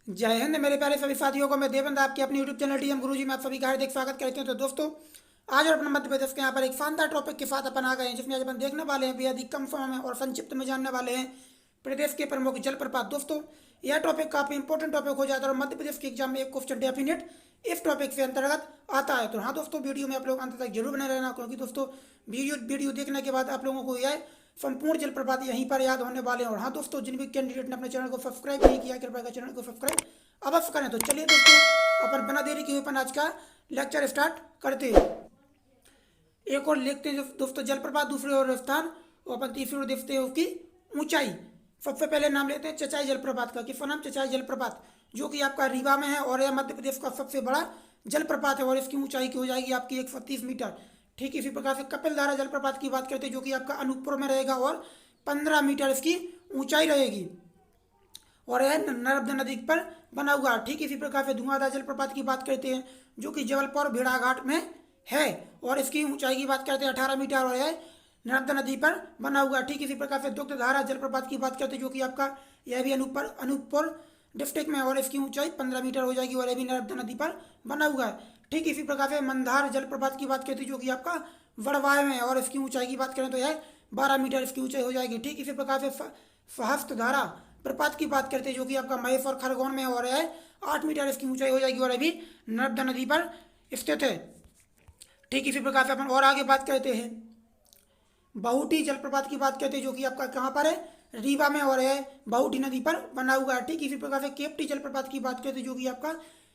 जय हिंद मेरे प्यारे सभी साथियों को मैं देवेंद्र आपके अपने यूट्यूब चैनल डीएम गुरुजी में आप सभी का हार्दिक स्वागत करते हैं। तो दोस्तों आज अपने मध्य प्रदेश के यहाँ पर एक शानदार टॉपिक के साथ अपन आ गए हैं, जिसमें आज अपन देखने वाले हैं बेहद ही कम समय में और संक्षिप्त में जानने वाले हैं प्रदेश के प्रमुख जलप्रपात। दोस्तों यह टॉपिक काफी इंपॉर्टेंट टॉपिक हो जाता है और मध्य प्रदेश के एग्जाम में एक क्वेश्चन डेफिनेट इस टॉपिक से अंतर्गत आता है। तो हाँ दोस्तों, वीडियो में आप लोग अंत तक जरूर बने रहना, क्योंकि दोस्तों वीडियो देखने के बाद आप लोगों को यह संपूर्ण जलप्रपात यहीं पर याद होने वाले हैं। और हाँ दोस्तों, जिन भी कैंडिडेट ने अपने चैनल को सब्सक्राइब नहीं किया, कृपया चैनल को सब्सक्राइब अवश्य करें। तो चलिए दोस्तों, अपन बिना देरी किए अपन आज का लेक्चर स्टार्ट करते हैं। एक और लिखते हैं दोस्तों जलप्रपात, दूसरे और स्थान, और अपन तीसरी ओर देखते हैं उसकी ऊंचाई। सबसे पहले नाम लेते हैं चचाई जलप्रपात का। किसका नाम? चचाई जलप्रपात, जो कि आपका रीवा में है और यह मध्य प्रदेश का सबसे बड़ा जलप्रपात है और इसकी ऊंचाई की हो जाएगी आपकी 130 मीटर। ठीक इसी प्रकार से कपिलधारा जलप्रपात की बात करते हैं, जो कि आपका अनूपपुर में रहेगा और 15 मीटर इसकी ऊंचाई रहेगी और यह नर्मदा नदी पर बना हुआ है। ठीक इसी प्रकार से धुआंधार जलप्रपात की बात करते हैं, जो कि जबलपुर भेड़ाघाट में है और इसकी ऊंचाई की बात करते हैं 18 मीटर और यह नर्मदा नदी पर बना हुआ है। ठीक इसी प्रकार से दुग्धधारा जलप्रपात की बात करते हैं, जो कि आपका यह भी अनूपपुर डिस्ट्रिक्ट में और इसकी ऊंचाई 15 मीटर हो जाएगी और यह भी नर्मदा नदी पर बना हुआ है। ठीक इसी प्रकार से मंदार जलप्रपात की बात करते हैं, जो कि आपका वड़वाय में और इसकी ऊंचाई की बात करें तो यह 12 मीटर इसकी ऊंचाई हो जाएगी। ठीक इसी प्रकार से सहस्त्रधारा प्रपात की बात करते हैं, जो कि आपका महेश्वर खरगोन में और है 8 मीटर इसकी ऊंचाई हो जाएगी और अभी नर्मदा नदी पर स्थित है। ठीक इसी प्रकार से अपन और आगे बात करते हैं बहुटी जलप्रपात की बात करते हैं, जो कि आपका कहाँ पर है? रीवा में और है बहुटी नदी पर बना हुआ है। ठीक इसी प्रकार से केप्टी जलप्रपात की बात करते हैं, जो कि आपका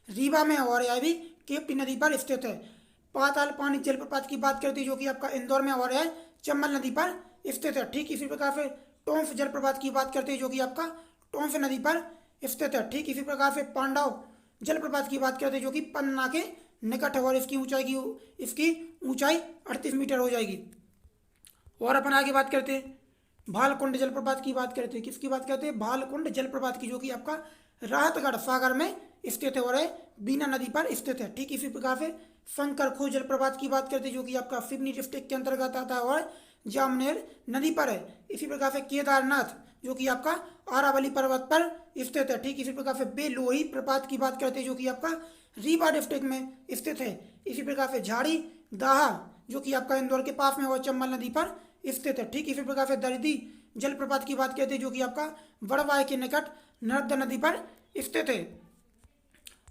रीवा में और यह भी केप्टी नदी पर स्थित है। पाताल पानी जलप्रपात की बात करते हैं, जो कि आपका इंदौर में और है चंबल नदी पर स्थित है। ठीक इसी प्रकार से टोंस जलप्रपात की बात करते हैं, जो कि आपका टोंस नदी पर स्थित है। ठीक इसी प्रकार से पांडव जलप्रपात की बात करते हैं, जो कि पन्ना के निकट है और इसकी ऊंचाई 38 मीटर हो जाएगी। और अपन आगे बात करते हैं भालकुंड जलप्रपात की बात करते हैं। किसकी बात करते हैं? भालकुंड जलप्रपात की, जो कि आपका राहतगढ़ सागर में स्थित है और बीना नदी पर स्थित है। ठीक इसी प्रकार से शंकर खो जलप्रपात की बात करते हैं, जो कि आपका सिवनी डिस्ट्रिक्ट के अंतर्गत आता है और जामनेर नदी पर है। इसी प्रकार से केदारनाथ, जो कि आपका अरावली पर्वत पर स्थित है। ठीक इसी प्रकार से बेलोही प्रपात की बात करते हैं, जो कि आपका रीवा डिस्ट्रिक्ट में स्थित है। इसी प्रकार से झाड़ी दाहा, जो कि आपका इंदौर के पास में और चंबल नदी पर स्थित है। ठीक इसी प्रकार से दर्दी जलप्रपात की बात करते हैं, जो कि आपका वड़वाय के निकट नर्मदा नदी पर स्थित है।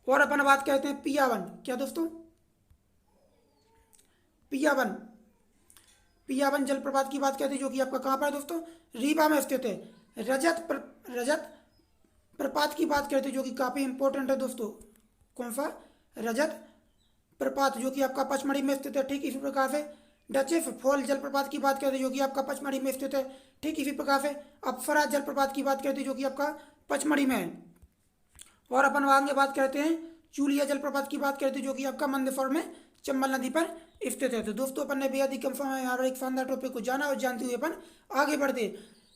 और अपन बात करते हैं पियावन। क्या दोस्तों? पियावन जलप्रपात की बात करते हैं, जो कि आपका कहाँ पर है दोस्तों? रीवा में स्थित है। रजत प्रपात की बात करते हैं, जो कि काफी इंपॉर्टेंट है दोस्तों। कौन सा? रजत प्रपात, जो कि आपका पचमढ़ी में स्थित है। ठीक इसी प्रकार से डचेस फॉल जलप्रपात की बात करते हैं, जो कि आपका पचमढ़ी में स्थित है। ठीक इसी प्रकार से अप्सरा जलप्रपात की बात करते हैं, जो कि आपका पचमढ़ी में है। और अपन आगे बात करते हैं चूलिया जलप्रपात की बात करते हैं, जो कि आपका मंदसौर में चंबल नदी पर स्थित है। तो दोस्तों अपन ने बेहद ही कम समय में यहाँ एक शानदार टॉपिक को जाना और जानते हुए अपन आगे बढ़ते।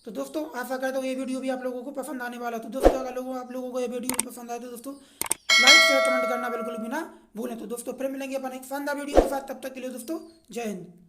तो दोस्तों आशा करता हूँ ये वीडियो भी आप लोगों को पसंद आने वाला है। तो दोस्तों अगर आप लोगों को ये वीडियो पसंद आए तो दोस्तों लाइक शेयर कमेंट करना बिल्कुल भी ना भूलें। तो दोस्तों फिर मिलेंगे अपन एक शानदार वीडियो के साथ, तब तक के लिए दोस्तों जय हिंद।